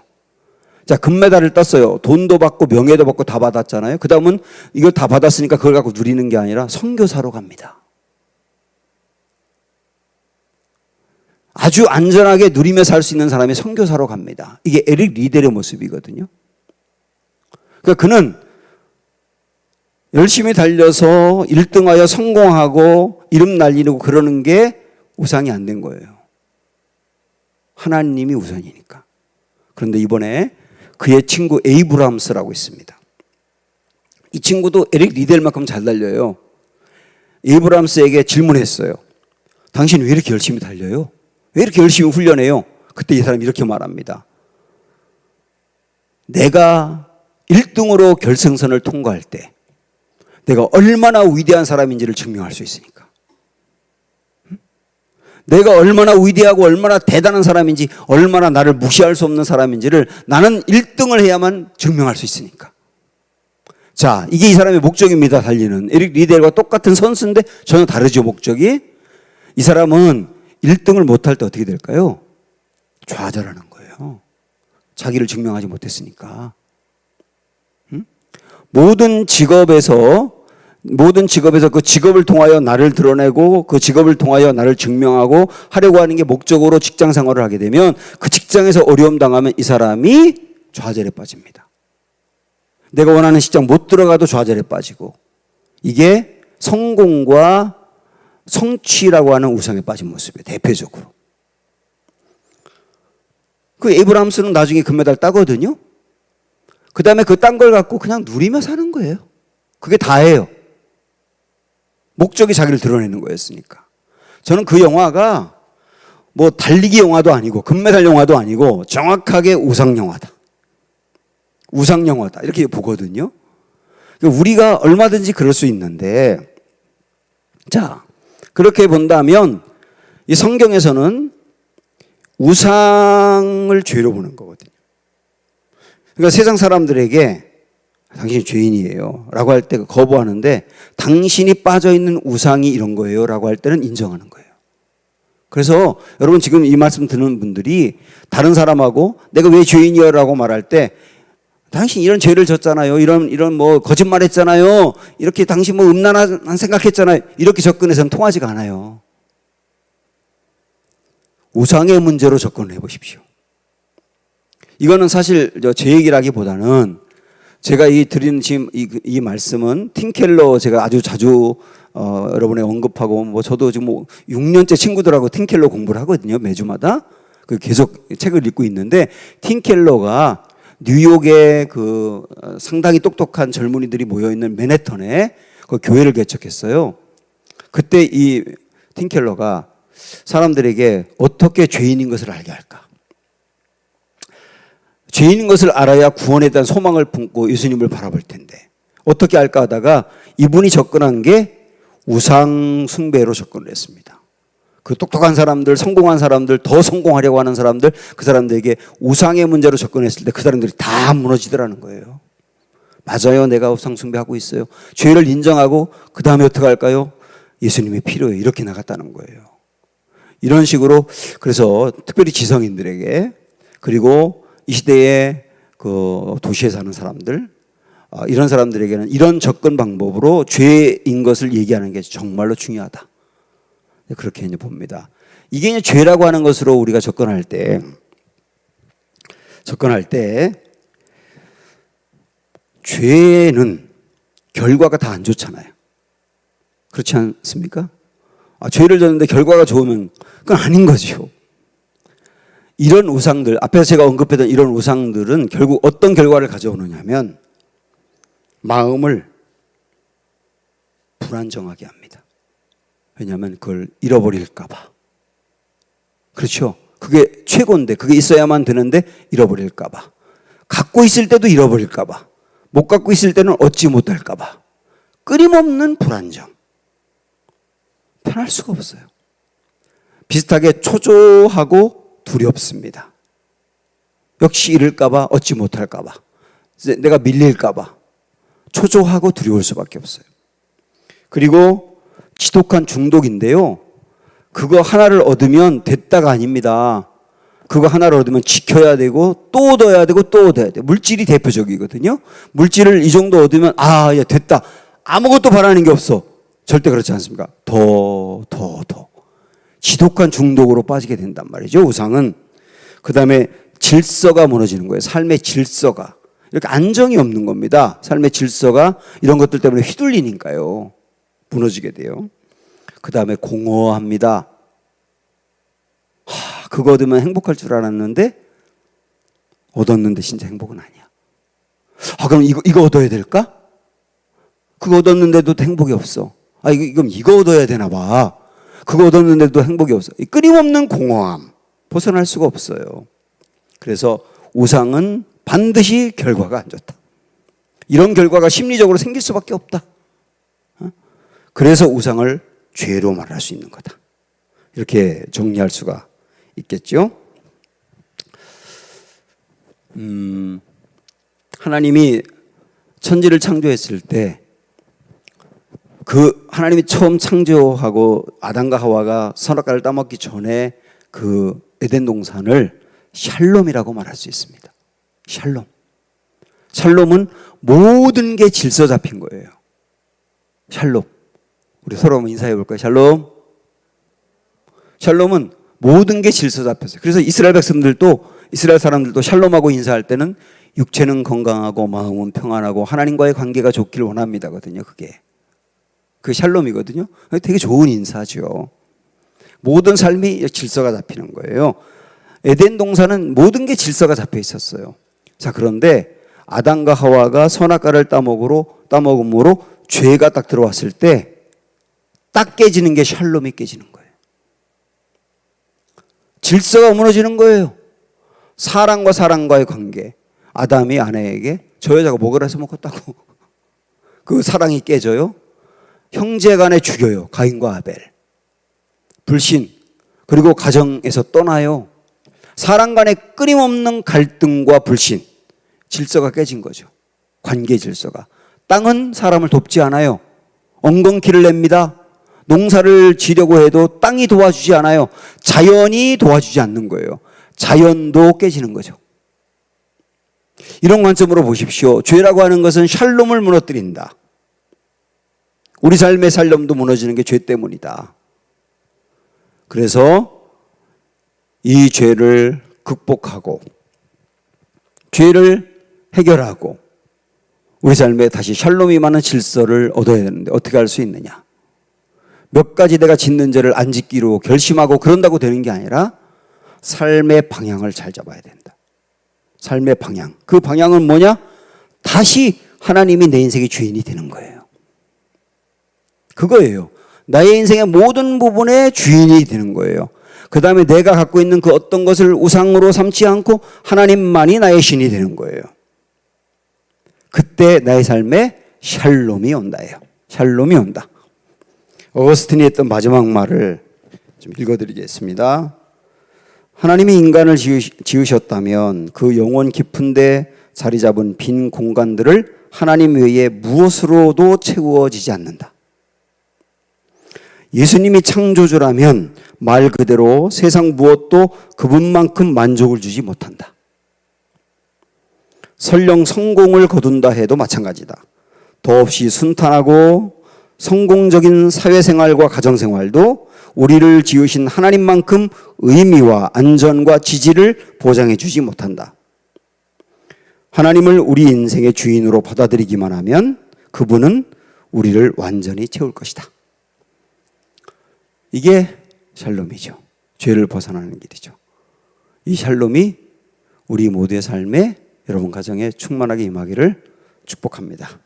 자, 금메달을 땄어요. 돈도 받고 명예도 받고 다 받았잖아요. 그 다음은 이걸 다 받았으니까 그걸 갖고 누리는 게 아니라 선교사로 갑니다. 아주 안전하게 누리며 살 수 있는 사람이 선교사로 갑니다. 이게 에릭 리델의 모습이거든요. 그러니까 그는 열심히 달려서 1등하여 성공하고 이름 날리고 그러는 게 우상이 안 된 거예요. 하나님이 우선이니까. 그런데 이번에 그의 친구 에이브람스라고 있습니다. 이 친구도 에릭 리델만큼 잘 달려요. 에이브람스에게 질문했어요. 당신 왜 이렇게 열심히 달려요? 왜 이렇게 열심히 훈련해요? 그때 이 사람이 이렇게 말합니다. 내가 1등으로 결승선을 통과할 때 내가 얼마나 위대한 사람인지를 증명할 수 있으니까. 내가 얼마나 위대하고 얼마나 대단한 사람인지, 얼마나 나를 무시할 수 없는 사람인지를 나는 1등을 해야만 증명할 수 있으니까. 자, 이게 이 사람의 목적입니다. 달리는. 에릭 리델과 똑같은 선수인데 전혀 다르죠, 목적이. 이 사람은 1등을 못할 때 어떻게 될까요? 좌절하는 거예요. 자기를 증명하지 못했으니까. 모든 직업에서 그 직업을 통하여 나를 드러내고 그 직업을 통하여 나를 증명하고 하려고 하는 게 목적으로 직장 생활을 하게 되면 그 직장에서 어려움 당하면 이 사람이 좌절에 빠집니다. 내가 원하는 직장 못 들어가도 좌절에 빠지고, 이게 성공과 성취라고 하는 우상에 빠진 모습이에요. 대표적으로. 그 에이브람스는 나중에 금메달 따거든요. 그 다음에 그 딴 걸 갖고 그냥 누리며 사는 거예요. 그게 다예요. 목적이 자기를 드러내는 거였으니까. 저는 그 영화가 뭐 달리기 영화도 아니고 금메달 영화도 아니고 정확하게 우상 영화다. 우상 영화다. 이렇게 보거든요. 우리가 얼마든지 그럴 수 있는데, 자, 그렇게 본다면 이 성경에서는 우상을 죄로 보는 거거든요. 그러니까 세상 사람들에게 당신이 죄인이에요 라고 할 때 거부하는데, 당신이 빠져있는 우상이 이런 거예요 라고 할 때는 인정하는 거예요. 그래서 여러분 지금 이 말씀 듣는 분들이 다른 사람하고 내가 왜 죄인이야 라고 말할 때, 당신 이런 죄를 졌잖아요, 이런 뭐 거짓말 했잖아요, 이렇게 당신 뭐 음란한 생각했잖아요, 이렇게 접근해서는 통하지가 않아요. 우상의 문제로 접근을 해보십시오. 이거는 사실 제 얘기라기보다는 제가 드리는 지금 이 말씀은 팀 켈러 제가 아주 자주 여러분에 언급하고, 뭐 저도 지금 뭐 6년째 친구들하고 팀 켈러 공부를 하거든요, 매주마다. 그 계속 책을 읽고 있는데, 팀 켈러가 뉴욕에 그 상당히 똑똑한 젊은이들이 모여 있는 맨해튼에 그 교회를 개척했어요. 그때 이 팀 켈러가 사람들에게 어떻게 죄인인 것을 알게 할까? 죄인인 것을 알아야 구원에 대한 소망을 품고 예수님을 바라볼 텐데 어떻게 할까 하다가 이분이 접근한 게 우상 숭배로 접근을 했습니다. 그 똑똑한 사람들, 성공한 사람들, 더 성공하려고 하는 사람들, 그 사람들에게 우상의 문제로 접근했을 때 그 사람들이 다 무너지더라는 거예요. 맞아요, 내가 우상 숭배하고 있어요. 죄를 인정하고 그 다음에 어떻게 할까요? 예수님이 필요해요. 이렇게 나갔다는 거예요. 이런 식으로, 그래서 특별히 지성인들에게, 그리고 이 시대에 그 도시에 사는 사람들, 이런 사람들에게는 이런 접근 방법으로 죄인 것을 얘기하는 게 정말로 중요하다. 그렇게 이제 봅니다. 이게 이제 죄라고 하는 것으로 우리가 접근할 때 죄는 결과가 다 안 좋잖아요. 그렇지 않습니까? 죄를 졌는데 결과가 좋으면 그건 아닌 거죠. 이런 우상들, 앞에서 제가 언급했던 이런 우상들은 결국 어떤 결과를 가져오느냐면 마음을 불안정하게 합니다. 왜냐하면 그걸 잃어버릴까 봐. 그렇죠? 그게 최고인데, 그게 있어야만 되는데 잃어버릴까 봐. 갖고 있을 때도 잃어버릴까 봐. 못 갖고 있을 때는 얻지 못할까 봐. 끊임없는 불안정. 편할 수가 없어요. 비슷하게 초조하고 두렵습니다. 역시 잃을까 봐, 얻지 못할까 봐, 내가 밀릴까 봐 초조하고 두려울 수밖에 없어요. 그리고 지독한 중독인데요, 그거 하나를 얻으면 됐다가 아닙니다. 그거 하나를 얻으면 지켜야 되고 또 얻어야 되고 또 얻어야 돼요. 물질이 대표적이거든요. 물질을 이 정도 얻으면 야 됐다, 아무것도 바라는 게 없어. 절대 그렇지 않습니까? 더 지독한 중독으로 빠지게 된단 말이죠, 우상은. 그 다음에 질서가 무너지는 거예요. 삶의 질서가 이렇게 안정이 없는 겁니다. 삶의 질서가 이런 것들 때문에 휘둘리니까요, 무너지게 돼요. 그 다음에 공허합니다. 그거 얻으면 행복할 줄 알았는데 얻었는데 진짜 행복은 아니야. 그럼 이거 얻어야 될까? 그거 얻었는데도 행복이 없어. 이거 얻어야 되나 봐. 그거 얻었는데도 행복이 없어. 끊임없는 공허함, 벗어날 수가 없어요. 그래서 우상은 반드시 결과가 안 좋다. 이런 결과가 심리적으로 생길 수밖에 없다. 그래서 우상을 죄로 말할 수 있는 거다. 이렇게 정리할 수가 있겠죠. 하나님이 천지를 창조했을 때 그 하나님이 처음 창조하고 아담과 하와가 선악과를 따먹기 전에 그 에덴 동산을 샬롬이라고 말할 수 있습니다. 샬롬은 모든 게 질서 잡힌 거예요. 샬롬. 우리 서로 한번 인사해 볼까요? 샬롬. 샬롬은 모든 게 질서 잡혔어요. 그래서 이스라엘 사람들도 샬롬하고 인사할 때는 육체는 건강하고 마음은 평안하고 하나님과의 관계가 좋기를 원합니다거든요. 그게 그 샬롬이거든요. 되게 좋은 인사죠. 모든 삶이 질서가 잡히는 거예요. 에덴 동산은 모든 게 질서가 잡혀 있었어요. 자, 그런데 아담과 하와가 선악과를 따먹음으로 죄가 딱 들어왔을 때 딱 깨지는 게 샬롬이 깨지는 거예요. 질서가 무너지는 거예요. 사람과 사람과의 관계. 아담이 아내에게 저 여자가 먹으라 해서 먹었다고 그 사랑이 깨져요. 형제 간에 죽여요. 가인과 아벨. 불신. 그리고 가정에서 떠나요. 사람 간의 끊임없는 갈등과 불신, 질서가 깨진 거죠. 관계 질서가. 땅은 사람을 돕지 않아요. 엉겅퀴를 냅니다. 농사를 지려고 해도 땅이 도와주지 않아요. 자연이 도와주지 않는 거예요. 자연도 깨지는 거죠. 이런 관점으로 보십시오. 죄라고 하는 것은 샬롬을 무너뜨린다. 우리 삶의 샬롬도 무너지는 게 죄 때문이다. 그래서 이 죄를 극복하고 죄를 해결하고 우리 삶에 다시 샬롬이 많은 질서를 얻어야 되는데 어떻게 할 수 있느냐? 몇 가지 내가 짓는 죄를 안 짓기로 결심하고 그런다고 되는 게 아니라 삶의 방향을 잘 잡아야 된다. 삶의 방향. 그 방향은 뭐냐? 다시 하나님이 내 인생의 주인이 되는 거예요. 그거예요. 나의 인생의 모든 부분의 주인이 되는 거예요. 그 다음에 내가 갖고 있는 그 어떤 것을 우상으로 삼지 않고 하나님만이 나의 신이 되는 거예요. 그때 나의 삶에 샬롬이 온다예요. 샬롬이 온다. 어거스틴이 했던 마지막 말을 좀 읽어드리겠습니다. 하나님이 인간을 지으셨다면 그 영원 깊은데 자리 잡은 빈 공간들을 하나님 외에 무엇으로도 채워지지 않는다. 예수님이 창조주라면 말 그대로 세상 무엇도 그분만큼 만족을 주지 못한다. 설령 성공을 거둔다 해도 마찬가지다. 더없이 순탄하고 성공적인 사회생활과 가정생활도 우리를 지으신 하나님만큼 의미와 안전과 지지를 보장해 주지 못한다. 하나님을 우리 인생의 주인으로 받아들이기만 하면 그분은 우리를 완전히 채울 것이다. 이게 샬롬이죠. 죄를 벗어나는 길이죠. 이 샬롬이 우리 모두의 삶에 여러분 가정에 충만하게 임하기를 축복합니다.